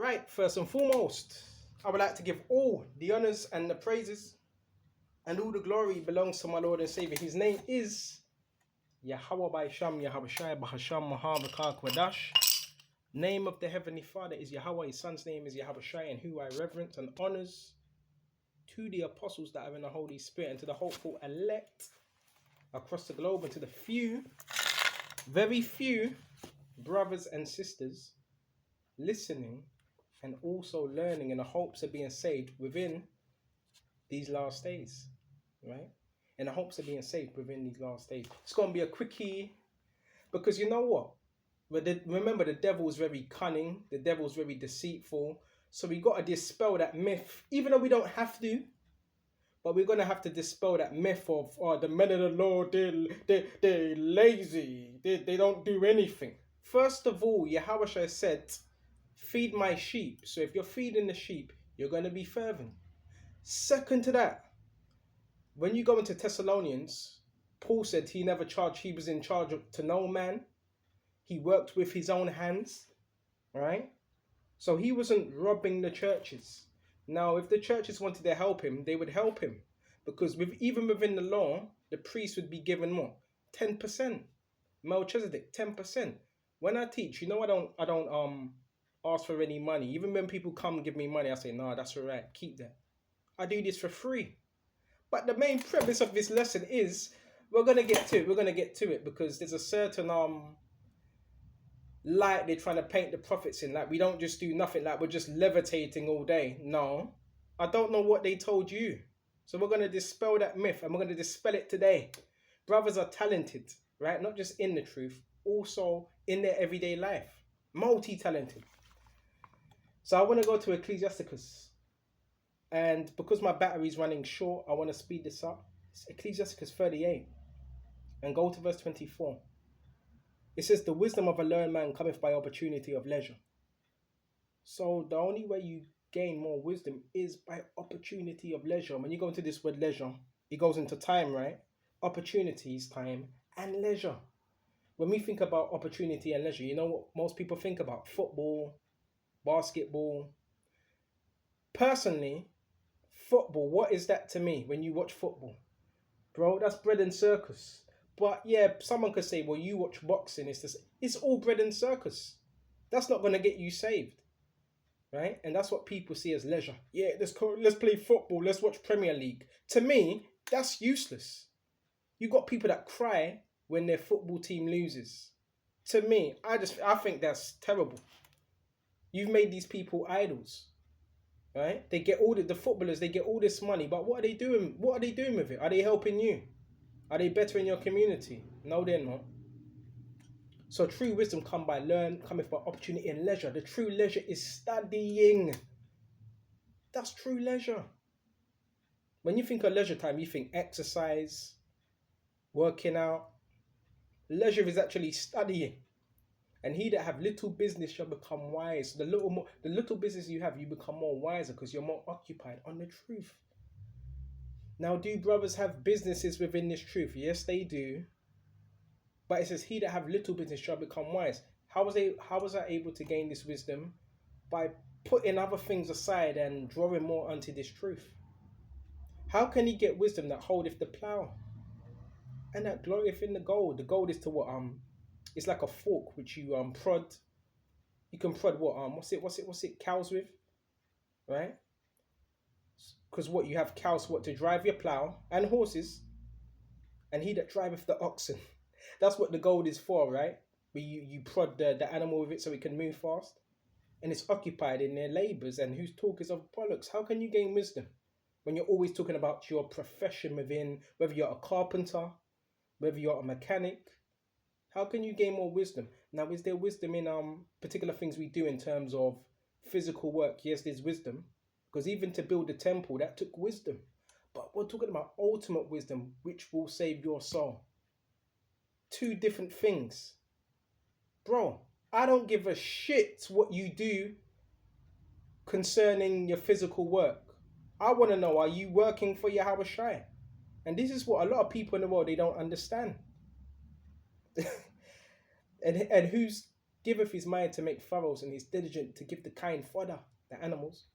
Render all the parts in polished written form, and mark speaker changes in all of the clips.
Speaker 1: Right, first and foremost, I would like to give all the honors and the praises and all the glory belongs to my Lord and Savior. His name is Yahweh by Sham, Yahweh Shai, Bahasham, Mahavakar Kwadash. Name of the Heavenly Father is Yahweh, his son's name is Yahweh Shai, and who I reverence and honors to the apostles that are in the Holy Spirit and to the hopeful elect across the globe and to the few, very few brothers and sisters listening and also learning in the hopes of being saved within these last days, right? In the hopes of being saved within these last days. It's going to be a quickie because you know what? Remember, the devil's very cunning. The devil's very deceitful. So we got to dispel that myth, even though we don't have to. But we're going to have to dispel that myth of, the men of the Lord, they're lazy. They don't do anything. First of all, Yahweh said, feed my sheep. So if you're feeding the sheep, you're going to be fervent. Second to that, when you go into Thessalonians, Paul said he never charged, he was in charge to no man. He worked with his own hands, right? So he wasn't robbing the churches. Now, if the churches wanted to help him, they would help him. Because even within the law, the priest would be given what? 10%. Melchizedek, 10%. When I teach, I don't ask for any money. Even when people come and give me money, I say, no, that's all right, keep that. I do this for free. But the main premise of this lesson is we're gonna get to it because there's a certain light they're trying to paint the prophets in. Like we don't just do nothing, like we're just levitating all day. No. I don't know what they told you. So we're gonna dispel that myth and we're gonna dispel it today. Brothers are talented, right? Not just in the truth, also in their everyday life. Multi-talented. So I want to go to Ecclesiasticus. And because my battery is running short, I want to speed this up. It's Ecclesiasticus 38. And go to verse 24. It says, the wisdom of a learned man cometh by opportunity of leisure. So the only way you gain more wisdom is by opportunity of leisure. When you go into this word leisure, it goes into time, right? Opportunities, time, and leisure. When we think about opportunity and leisure, you know what most people think about? Football, basketball. Personally, football, what is that to me when you watch football? Bro, that's bread and circus. But yeah, someone could say, well, you watch boxing, it's all bread and circus. That's not going to get you saved, right? And that's what people see as leisure. Yeah, let's play football, let's watch Premier League. To me, that's useless. You got people that cry when their football team loses. To me, I think that's terrible. You've made these people idols. Right? They get the footballers, they get all this money, but what are they doing? What are they doing with it? Are they helping you? Are they bettering your community? No, they're not. So true wisdom cometh by opportunity and leisure. The true leisure is studying. That's true leisure. When you think of leisure time, you think exercise, working out. Leisure is actually studying. And he that have little business shall become wise. The little business you have, you become more wiser because you're more occupied on the truth. Now, do brothers have businesses within this truth? Yes, they do. But it says, he that have little business shall become wise. How was I able to gain this wisdom? By putting other things aside and drawing more unto this truth. How can he get wisdom that holdeth the plough? And that glorieth in the gold. The gold is to what it's like a fork which you prod. You can prod what what's it cows with, right? Because what you have cows to drive your plow and horses, and he that driveth the oxen. That's what the gold is for, right? Where you prod the animal with it so it can move fast, and it's occupied in their labours. And whose talk is of bollocks? How can you gain wisdom when you're always talking about your profession within, whether you're a carpenter, whether you're a mechanic? How can you gain more wisdom? Now, is there wisdom in particular things we do in terms of physical work? Yes, there's wisdom. Because even to build the temple, that took wisdom. But we're talking about ultimate wisdom, which will save your soul. Two different things. Bro, I don't give a shit what you do concerning your physical work. I want to know, are you working for Yahweh Shai? And this is what a lot of people in the world, they don't understand. and who's giveth his mind to make furrows, and is diligent to give the kind fodder, the animals.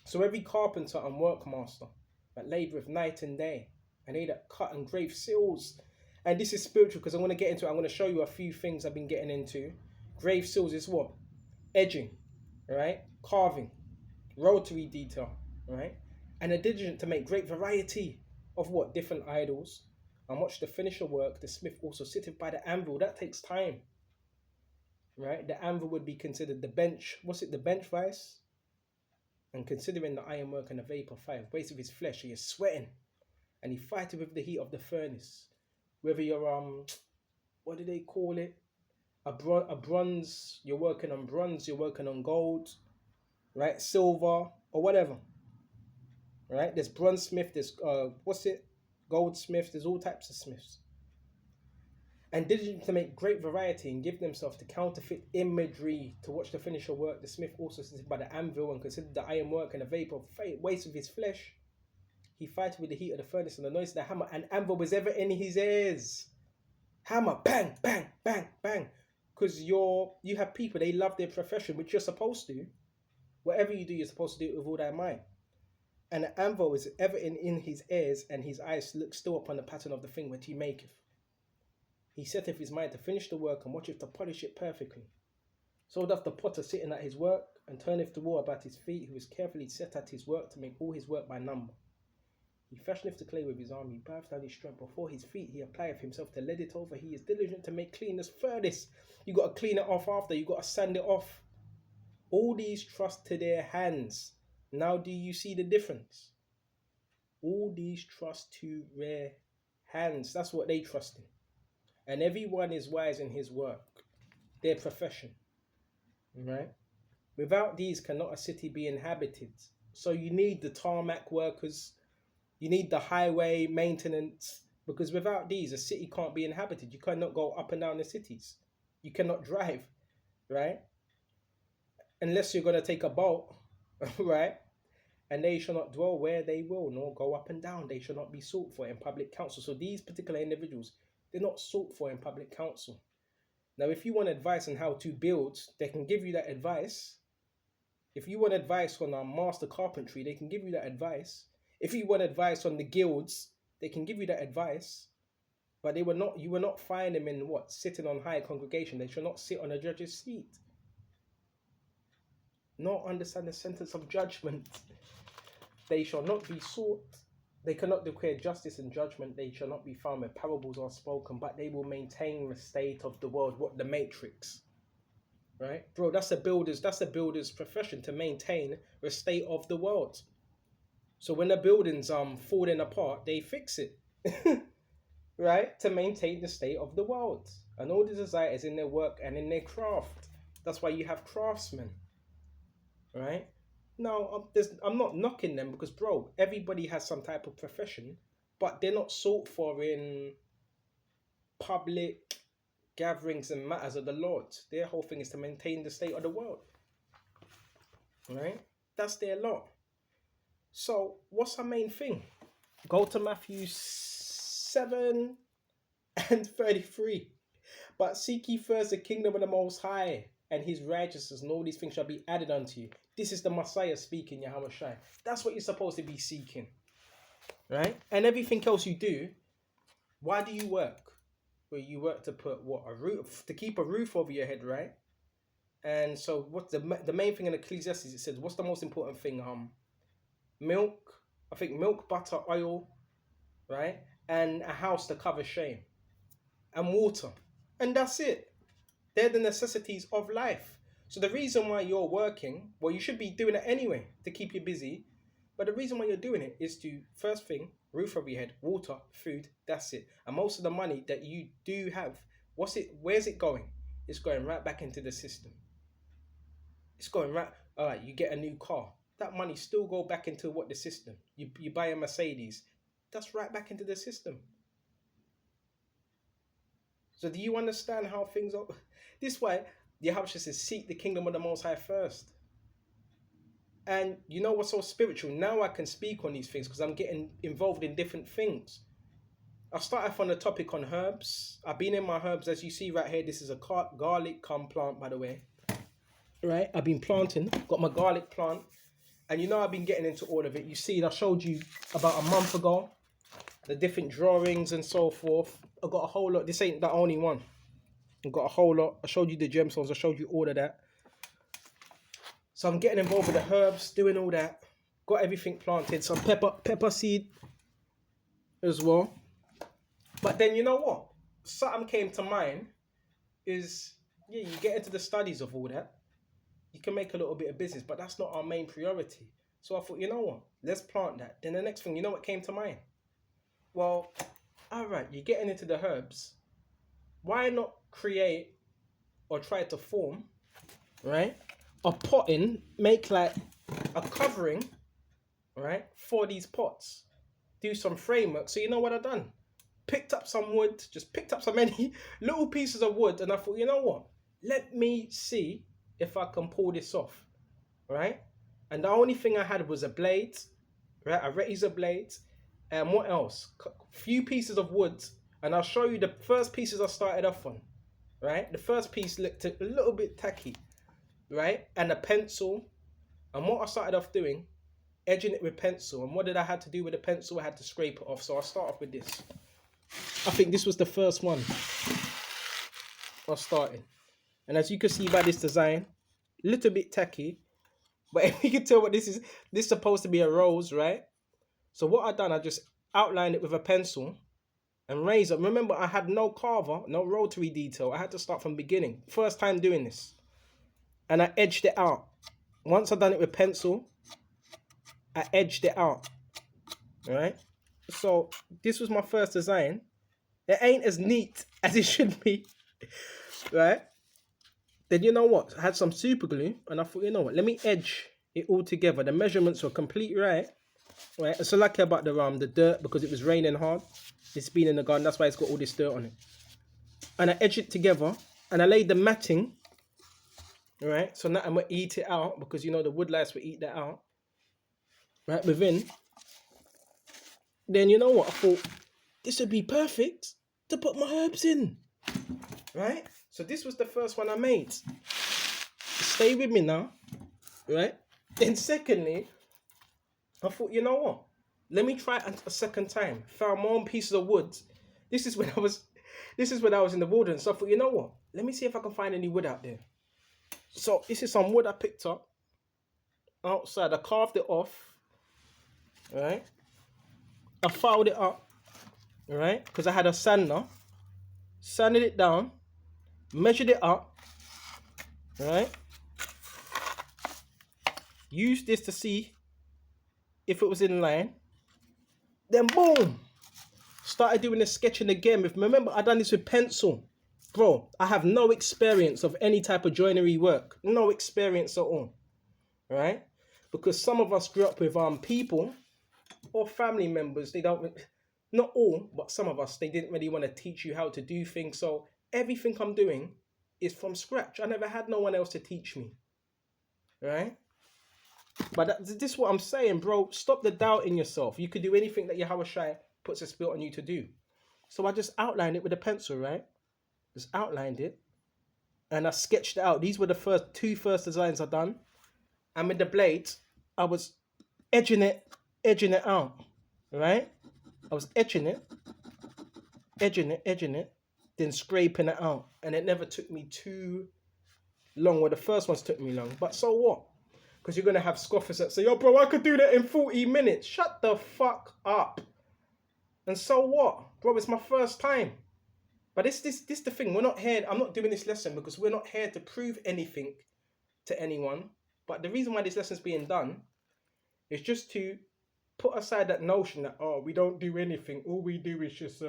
Speaker 1: So every carpenter and workmaster that laboureth night and day, and they that cut and grave seals. And this is spiritual because I'm going to get into it. I'm going to show you a few things I've been getting into. Grave seals is what? Edging, right? Carving, rotary detail, right? And are diligent to make great variety of what? Different idols. And watch the finisher work. The smith also sitteth by the anvil. That takes time, right? The anvil would be considered the bench. What's it? The bench vice? And considering the ironwork and the vapour fire, waste of his flesh, he is sweating, and he fighteth with the heat of the furnace. Whether you're what do they call it? A bronze, you're working on bronze, you're working on gold, right? Silver or whatever, right? There's bronze smith, there's goldsmith, there's all types of smiths. And diligent to make great variety and give themselves to counterfeit imagery to watch the finisher work. The smith also sits by the anvil and considered the iron work and the vapour of waste of his flesh. He fighteth with the heat of the furnace and the noise of the hammer, and anvil was ever in his ears. Hammer, bang, bang, bang, bang. Because you have people, they love their profession, which you're supposed to. Whatever you do, you're supposed to do it with all thy might. And the anvil is ever in his ears, and his eyes look still upon the pattern of the thing which he maketh. He setteth his mind to finish the work, and watcheth to polish it perfectly. So doth the potter sitting at his work, and turneth the wall about his feet, who is carefully set at his work to make all his work by number. He fashioneth the clay with his arm, he boweth down his strength before his feet, he applieth himself to let it over, he is diligent to make clean as furnace. You got to clean it off after, you got to sand it off. All these trust to their hands. Now do you see the difference? All these trust to their hands. That's what they trust in. And everyone is wise in his work, their profession, right? Without these cannot a city be inhabited. So you need the tarmac workers, you need the highway maintenance, because without these, a city can't be inhabited. You cannot go up and down the cities. You cannot drive, right? Unless you're going to take a boat, right? And they shall not dwell where they will, nor go up and down. They shall not be sought for in public council. So these particular individuals, they're not sought for in public council. Now, if you want advice on how to build, they can give you that advice. If you want advice on master carpentry, they can give you that advice. If you want advice on the guilds, they can give you that advice. But you will not find them in sitting on high congregation. They shall not sit on a judge's seat. Not understand the sentence of judgment. They shall not be sought. They cannot declare justice and judgment. They shall not be found where parables are spoken, but they will maintain the state of the world. What? The matrix. Right? Bro, that's a builder's profession, to maintain the state of the world. So when the building's falling apart, they fix it. Right? To maintain the state of the world. And all the desire is in their work and in their craft. That's why you have craftsmen. Right? Now, I'm not knocking them because, bro, everybody has some type of profession, but they're not sought for in public gatherings and matters of the Lord. Their whole thing is to maintain the state of the world. Right? That's their lot. So, what's our main thing? Go to Matthew 7 and 33. But seek ye first the kingdom of the Most High, and his righteousness, and all these things shall be added unto you. This is the Messiah speaking, Yahweh Shai. That's what you're supposed to be seeking. Right? And everything else you do, why do you work? Well, you work to put a roof, to keep a roof over your head, right? And so what's the main thing in Ecclesiastes? It says, what's the most important thing? Milk, I think milk, butter, oil, right? And a house to cover shame. And water. And that's it. They're the necessities of life. So the reason why you're working, well, you should be doing it anyway to keep you busy. But the reason why you're doing it is to, first thing, roof over your head, water, food, that's it. And most of the money that you do have, where's it going? It's going right back into the system. It's going right, all right, you get a new car. That money still go back into the system. You buy a Mercedes. That's right back into the system. So do you understand how things are? This way, Yahweh says, seek the kingdom of the Most High first. And you know what's so spiritual? Now I can speak on these things because I'm getting involved in different things. I start off on the topic on herbs. I've been in my herbs, as you see right here. This is a garlic plant, by the way. Right, I've been planting, got my garlic plant, and you know I've been getting into all of it. You see, I showed you about a month ago the different drawings and so forth. I got a whole lot. This ain't the only one. I got a whole lot. I showed you the gemstones. I showed you all of that. So I'm getting involved with the herbs, doing all that. Got everything planted. Some pepper seed as well. But then you know what? Something came to mind is, yeah, you get into the studies of all that. You can make a little bit of business, but that's not our main priority. So I thought, you know what? Let's plant that. Then the next thing, you know what came to mind? Well, all right, you're getting into the herbs. Why not create or try to form, right, a potting, make like a covering, right, for these pots. Do some framework. So you know what I've done? Picked up some wood, just picked up so many little pieces of wood, and I thought, you know what? Let me see if I can pull this off, right? And the only thing I had was a blade, right? A razor blade, and what else? Few pieces of wood, and I'll show you the first pieces I started off on, right? The first piece looked a little bit tacky, right? And a pencil, and what I started off doing, edging it with pencil. And what did I have to do with the pencil? I had to scrape it off. So I'll start off with this. I think this was the first one I was starting. And as you can see by this design, a little bit tacky, but if you can tell what this is supposed to be a rose, right? So what I done, I just outlined it with a pencil and razor. Remember, I had no carver, no rotary detail. I had to start from beginning. First time doing this. And I edged it out. Once I done it with pencil, I edged it out. All right? So this was my first design. It ain't as neat as it should be, right? Then you know what? I had some super glue, and I thought, you know what? Let me edge it all together. The measurements were complete, right? Right. So lucky about the dirt, because it was raining hard. It's been in the garden. That's why it's got all this dirt on it. And I edged it together, and I laid the matting. Right. So now I'm gonna eat it out, because you know the wood lice will eat that out. Right within. Then you know what? I thought this would be perfect to put my herbs in. Right? So this was the first one I made. Stay with me now. Right? Then secondly, I thought, you know what? Let me try it a second time. Found more pieces of wood. This is when I was in the wilderness. So I thought, you know what? Let me see if I can find any wood out there. So this is some wood I picked up outside. I carved it off. Right? I filed it up, right? Because I had a sander, sanded it down, measured it up, right? Used this to see if it was in line. Then boom, started doing the sketching again. Remember, I done this with pencil. Bro, I have no experience of any type of joinery work. No experience at all, right? Because some of us grew up with people or family members, they don't, not all, but some of us, they didn't really want to teach you how to do things. So everything I'm doing is from scratch. I never had no one else to teach me, right? But this is what I'm saying, bro. Stop the doubt in yourself. You could do anything that Yahweh Shai puts a spirit on you to do. So I just outlined it with a pencil, right? Just outlined it, and I sketched it out. These were the two first designs I done. And with the blade, I was edging it out, right? I was edging it, then scraping it out. And it never took me too long. Well, the first ones took me long, but so what? Because you're going to have scoffers that say, yo, bro, I could do that in 40 minutes. Shut the fuck up. And so what? Bro, it's my first time. But this the thing. We're not here. I'm not doing this lesson because we're not here to prove anything to anyone. But the reason why this lesson's being done is just to put aside that notion that, oh, we don't do anything. All we do is just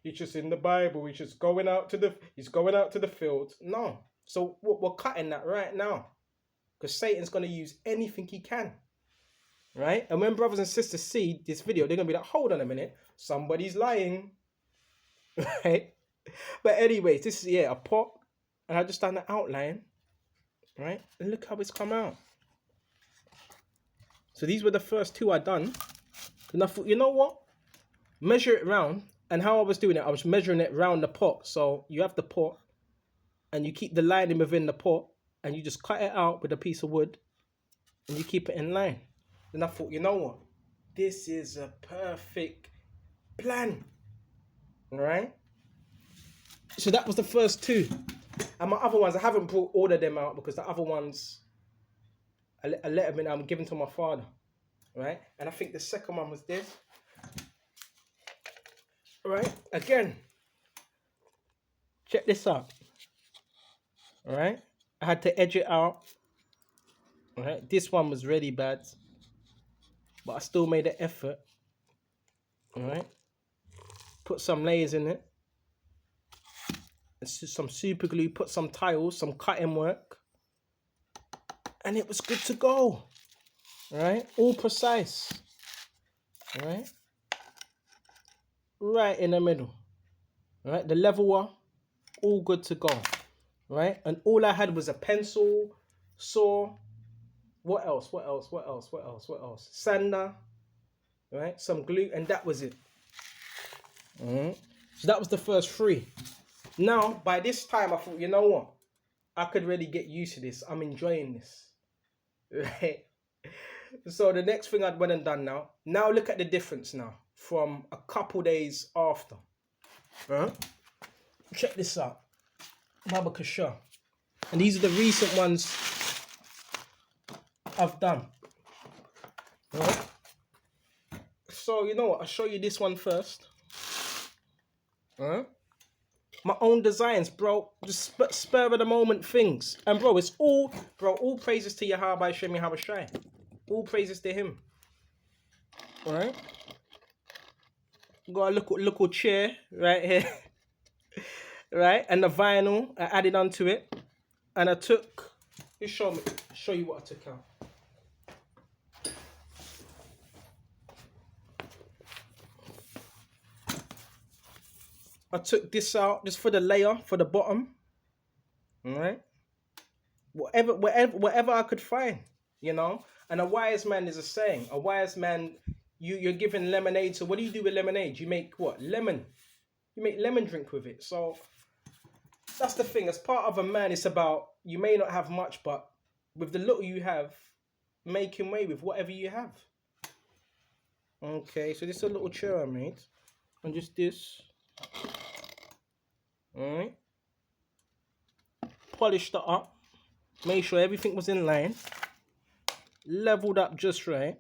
Speaker 1: it's just in the Bible. He's just going out to the field. No. So we're cutting that right now, because Satan's going to use anything he can, right? And when brothers and sisters see this video, they're going to be like, hold on a minute, somebody's lying, right? But anyways, this is a pot, and I just done the outline, right? And look how it's come out. So these were the first two I done. And I thought, you know what? Measure it round And how I was doing it, I was measuring it around the pot. So you have the pot, and you keep the lining within the pot, and you just cut it out with a piece of wood, and you keep it in line. Then I thought, you know what? This is a perfect plan. All right? So that was the first two. And my other ones, I haven't brought all of them out because the other ones, I let them in, I'm giving to my father. Right? And I think the second one was this. Right? Again, check this out. All right? I had to edge it out. All right? This one was really bad, but I still made an effort. All right? Put some layers in it. Some super glue, put some tiles, some cutting work, and it was good to go. Right? All precise. Right? Right in the middle. Right? The leveler, all good to go. Right? And all I had was a pencil, saw. What else? What else? What else? What else? What else? Sander. Right? Some glue, and that was it. So that was the first three. Now, by this time, I thought, you know what? I could really get used to this. I'm enjoying this. Right? So the next thing I'd went and done now. Now look at the difference now from a couple days after. Check this out. Baba Kasha. And these are the recent ones I've done. Right? So you know what? I'll show you this one first. My own designs, bro. Just spur of the moment things. And bro, it's all, bro, all praises to Yahweh Shem Yahweh Shai. All praises to him. Alright? Got a little chair right here. Right? And the vinyl I added onto it. And I took, let's show you what I took out. I took this out just for the layer, for the bottom. Alright? Whatever I could find, you know? And a wise man is a saying. A wise man, you're given lemonade. So what do you do with lemonade? You make what? Lemon. You make lemon drink with it. So that's the thing. As part of a man, it's about, you may not have much, but with the little you have, making way with whatever you have. Okay, so this is a little chair I made. And just this. Alright. Polished it up. Made sure everything was in line. Leveled up just right.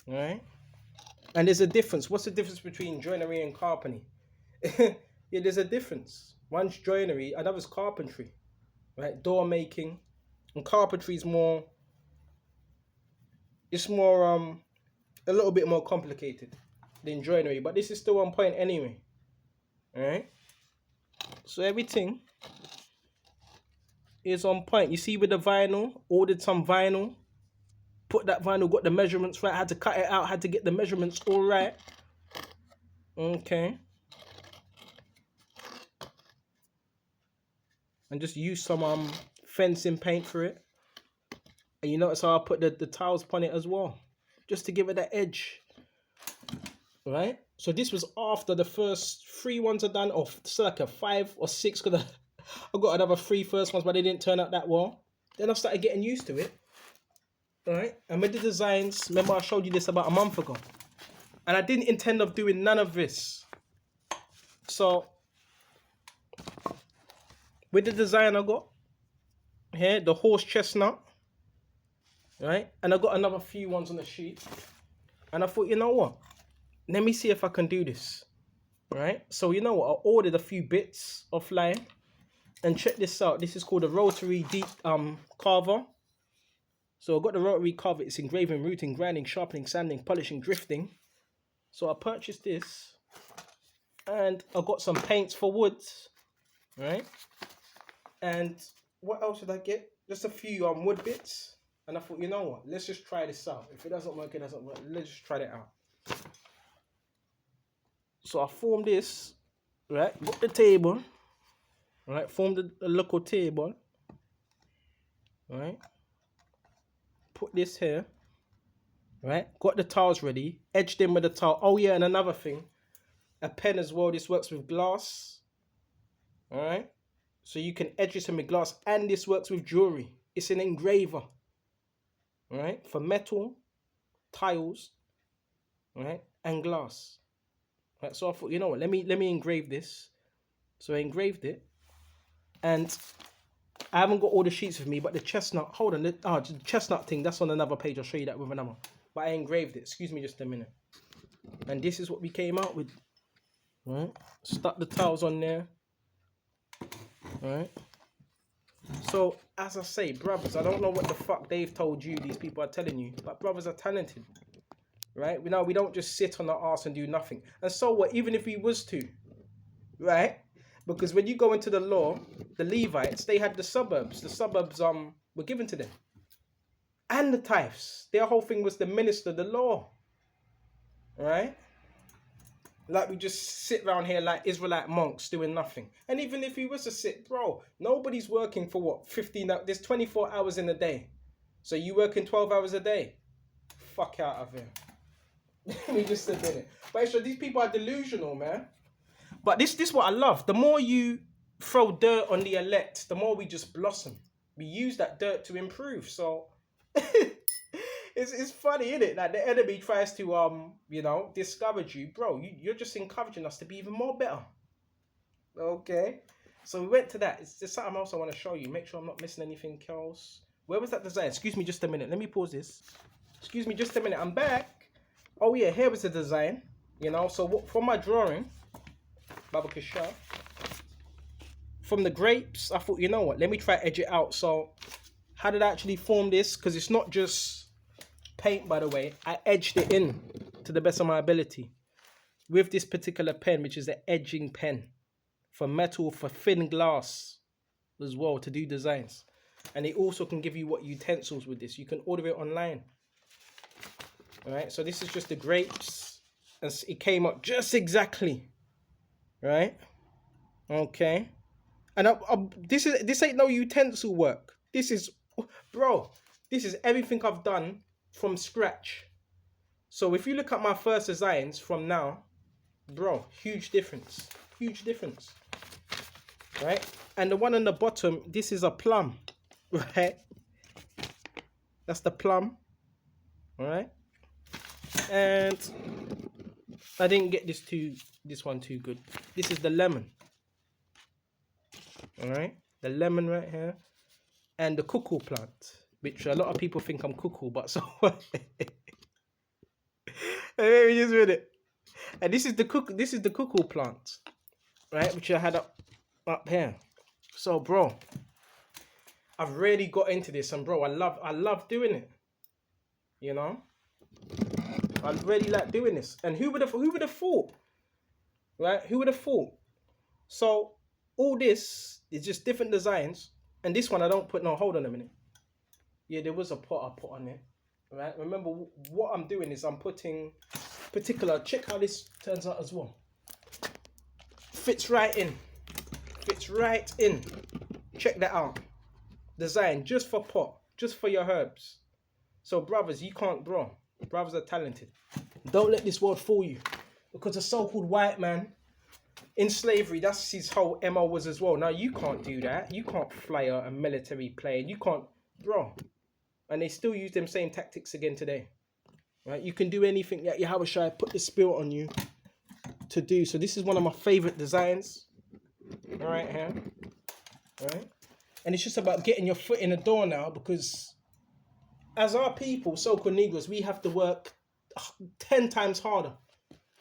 Speaker 1: Alright. And there's a difference. What's the difference between joinery and carpentry? Yeah, there's a difference. One's joinery, another's carpentry. Right? Door making. And carpentry is more, it's more a little bit more complicated than joinery, but this is still on point anyway. Alright? So everything is on point. You see with the vinyl, ordered some vinyl, put that vinyl, got the measurements right, had to cut it out, had to get the measurements all right. Okay. And just use some fencing paint for it. And you notice how I put the tiles upon it as well, just to give it that edge. Right? So this was after the first 3 ones are done, or it's like a 5 or 6, because I got another 3 first ones, but they didn't turn out that well. Then I started getting used to it. Alright? And with the designs, remember I showed you this about a month ago. And I didn't intend of doing none of this. So, with the design I got here, the horse chestnut. Right? And I got another few ones on the sheet. And I thought, you know what? Let me see if I can do this. Right? So you know what? I ordered a few bits offline. And check this out. This is called a rotary deep carver. So I got the rotary carver. It's engraving, routing, grinding, sharpening, sanding, polishing, drifting. So I purchased this. And I got some paints for woods. Right? And what else did I get? Just a few wood bits. And I thought, you know what? Let's just try this out. If it doesn't work, it doesn't work. Let's just try it out. So I formed this, right? Got the table, right? Formed a local table, right? Put this here, right? Got the tiles ready. Edged in with the tile. Oh yeah, and another thing. a pen as well. This works with glass. All right. So you can edge this in with glass, and this works with jewelry. It's an engraver. All right. For metal, tiles, all right, and glass. All right. So I thought, you know what? Let me engrave this. So I engraved it, and I haven't got all the sheets with me, but the chestnut. Hold on. The chestnut thing. That's on another page. I'll show you that with another. But I engraved it. Excuse me, just a minute. And this is what we came out with. All right. Stuck the tiles on there. All right. So as I say, brothers, I don't know what the fuck they've told you. These people are telling you, but brothers are talented, right? We don't just sit on the arse and do nothing. And so what? Even if we was to, right? Because when you go into the law, the Levites, they had the suburbs. The suburbs were given to them, and the tithes. Their whole thing was to minister the law, right? Like we just sit around here like Israelite monks doing nothing. And even if we was to sit, bro, nobody's working for what, 15 hours? There's 24 hours in a day. So you working 12 hours a day? Fuck out of here. We just said it. But so these people are delusional, man. But this what I love. The more you throw dirt on the elect, the more we just blossom. We use that dirt to improve. So it's funny, isn't it? Like the enemy tries to discourage you, bro. You're just encouraging us to be even more better. Okay. So we went to that. It's just something else I want to show you. Make sure I'm not missing anything else. Where was that design? Excuse me just a minute. Let me pause this. Excuse me just a minute. I'm back. Oh yeah, here was the design. So from my drawing, Baba Kishar, from the grapes, I thought, you know what? Let me try to edge it out. So how did I actually form this? Because it's not just paint, by the way. I edged it in to the best of my ability with this particular pen, which is the edging pen for metal, for thin glass as well, to do designs. And it also can give you what utensils with this. You can order it online. All right, so this is just the grapes, and it came up just exactly, right? Okay, and this ain't no utensil work. This is, bro, this is everything I've done from scratch. So if you look at my first designs from now, bro, huge difference, right? And the one on the bottom, this is a plum, right? That's the plum, all right? And I didn't get this one too good. This is the lemon, all right? The lemon right here, and the cuckoo plant, which a lot of people think I'm cuckoo, but so let me just read it. And this is the cuckoo plant, right? Which I had up here. So, bro, I've really got into this, and bro, I love doing it. I really like doing this. And who would have thought? Right? Who would have thought? So all this is just different designs. And this one I don't put no, hold on a minute. Yeah, there was a pot I put on there. Right? Remember what I'm doing is I'm putting particular, check how this turns out as well. Fits right in. Check that out. Design just for pot, just for your herbs. So brothers, you can't, bro. Brothers are talented. Don't let this world fool you. Because the so-called white man in slavery, that's his whole MO was as well. Now you can't do that. You can't fly a military plane. You can't, bro. And they still use them same tactics again today. Right? You can do anything that Yahushua put the spirit on you to do. So this is one of my favorite designs. Right here. Right? And it's just about getting your foot in the door now, because as our people, so-called Negroes, we have to work 10 times harder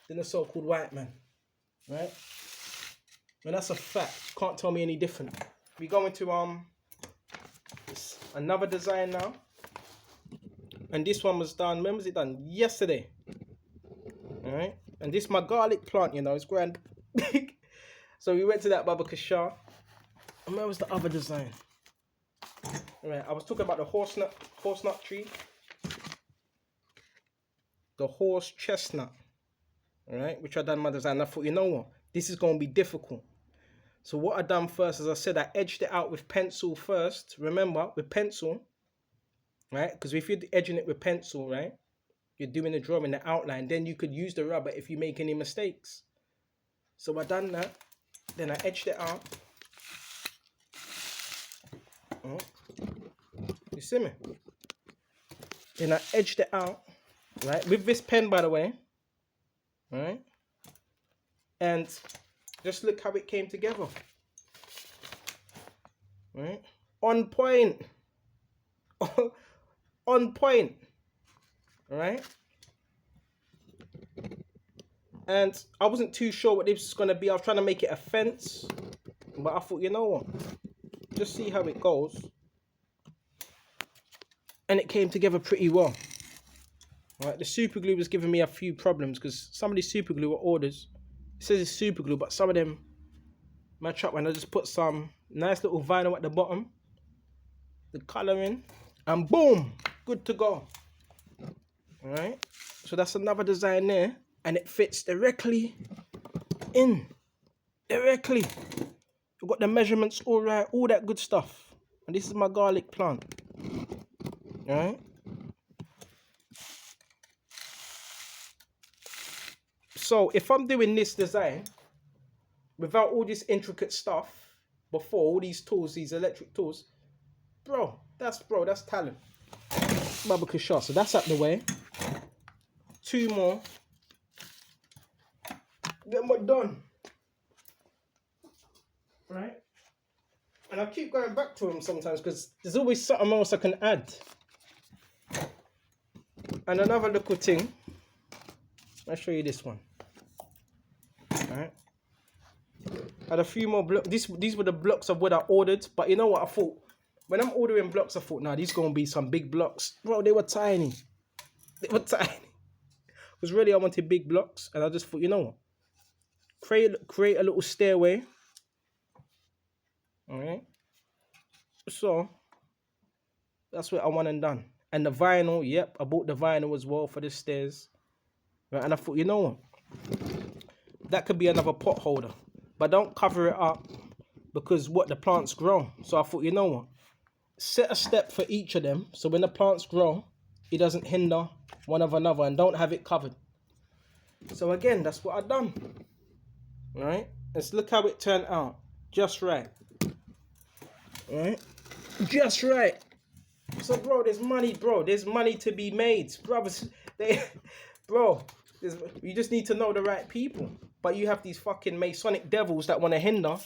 Speaker 1: than the so-called white man, right? And that's a fact. Can't tell me any different. We go into another design now, and this one was done. When was it done? Yesterday. All right. And this my garlic plant, it's grand big. So we went to that Baba Kashar. And where was the other design? All right. I was talking about the horse nut tree. The horse chestnut. All right. Which I done my design. I thought, you know what? This is going to be difficult. So what I done first, as I said, I edged it out with pencil first. Remember, with pencil. Right? Because if you're edging it with pencil, right? You're doing the drawing, the outline. Then you could use the rubber if you make any mistakes. So I done that. Then I edged it out. Oh, you see me? Then I edged it out, right? With this pen, by the way. Right? And just look how it came together. Right? On point. On point. Right? And I wasn't too sure what this was going to be. I was trying to make it a fence. But I thought, you know what? Just see how it goes. And it came together pretty well. Right? The super glue was giving me a few problems because some of these super glue were orders. It says it's super glue, but some of them match up when I just put some nice little vinyl at the bottom. The colouring. And boom! Good to go. Alright? So that's another design there. And it fits directly in. Directly. I've got the measurements all right. All that good stuff. And this is my garlic plant. Alright? So if I'm doing this design without all this intricate stuff before, all these tools, these electric tools, bro, that's talent. Baba Kushar. So that's out the way. 2 more. Then we're done. Right? And I keep going back to them sometimes because there's always something else I can add. And another little thing. I'll show you this one. Alright. Had a few more blocks. These were the blocks of what I ordered. But you know what I thought? When I'm ordering blocks, I thought, nah, these going to be some big blocks. Bro, they were tiny. They were tiny. Because really I wanted big blocks. And I just thought, you know what? Create a little stairway. Alright. So, that's what I want and done. And the vinyl, yep, I bought the vinyl as well for the stairs. Right, and I thought, you know what? That could be another pot holder. But don't cover it up because what the plants grow. So I thought, you know what? Set a step for each of them. So when the plants grow, it doesn't hinder one of another and don't have it covered. So again, that's what I've done. Alright? Let's look how it turned out. Just right. Alright? Just right. So bro, there's money, bro. There's money to be made. Brothers, you just need to know the right people. But you have these fucking Masonic devils that want to hinder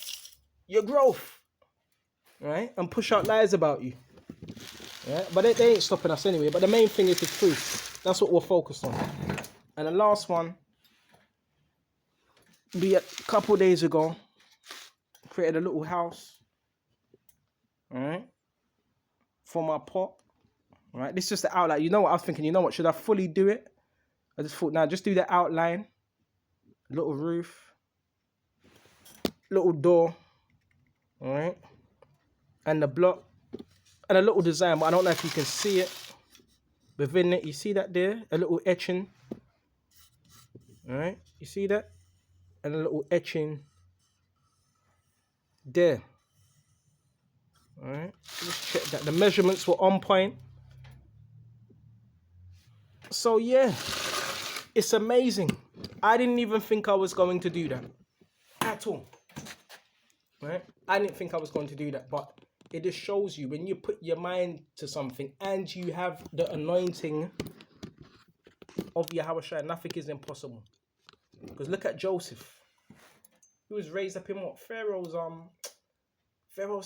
Speaker 1: your growth. Right? And push out lies about you. Right? But they ain't stopping us anyway. But the main thing is the truth. That's what we're focused on. And the last one, be a couple days ago, created a little house. Alright? For my pot. Alright? This is just the outline. You know what I was thinking? You know what? Should I fully do it? I just thought, nah, just do the outline. Little roof. Little door. Alright? And the block. And a little design, but I don't know if you can see it. Within it, you see that there? A little etching. Alright? You see that? And a little etching there. Alright, let's check that. The measurements were on point. So yeah, it's amazing. I didn't even think I was going to do that. At all. Right? I didn't think I was going to do that. But it just shows you when you put your mind to something and you have the anointing of Yahushua, nothing is impossible. Because look at Joseph. He was raised up in what? Pharaoh's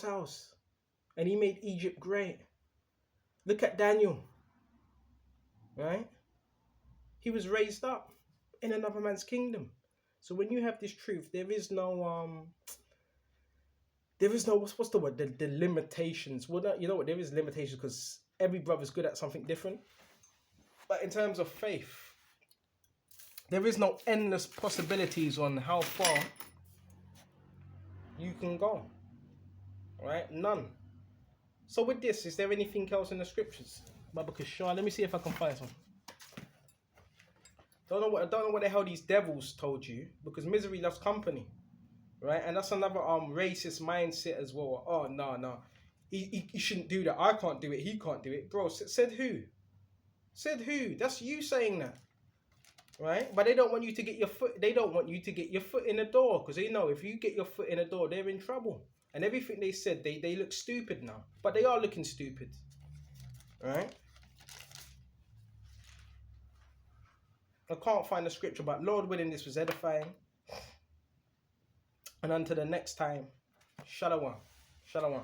Speaker 1: house. And he made Egypt great. Look at Daniel. Right? He was raised up in another man's kingdom. So when you have this truth, there is no what's the word? The limitations. Well, you know what? There is limitations because every brother's good at something different. But in terms of faith, there is no endless possibilities on how far you can go. Right? None. So with this, is there anything else in the scriptures? Baba Kushar, let me see if I can find some. I don't know what the hell these devils told you, because misery loves company, right? And that's another racist mindset as well. Oh no, he shouldn't do that. I can't do it. He can't do it, bro. Said who? Said who? That's you saying that. right? But they don't want you to get your foot. They don't want you to get your foot in the door because they know if you get your foot in the door, they're in trouble. And everything they said, they look stupid now, but they are looking stupid, right? I can't find the scripture, but Lord willing, this was edifying. And until the next time, shalom, shalom.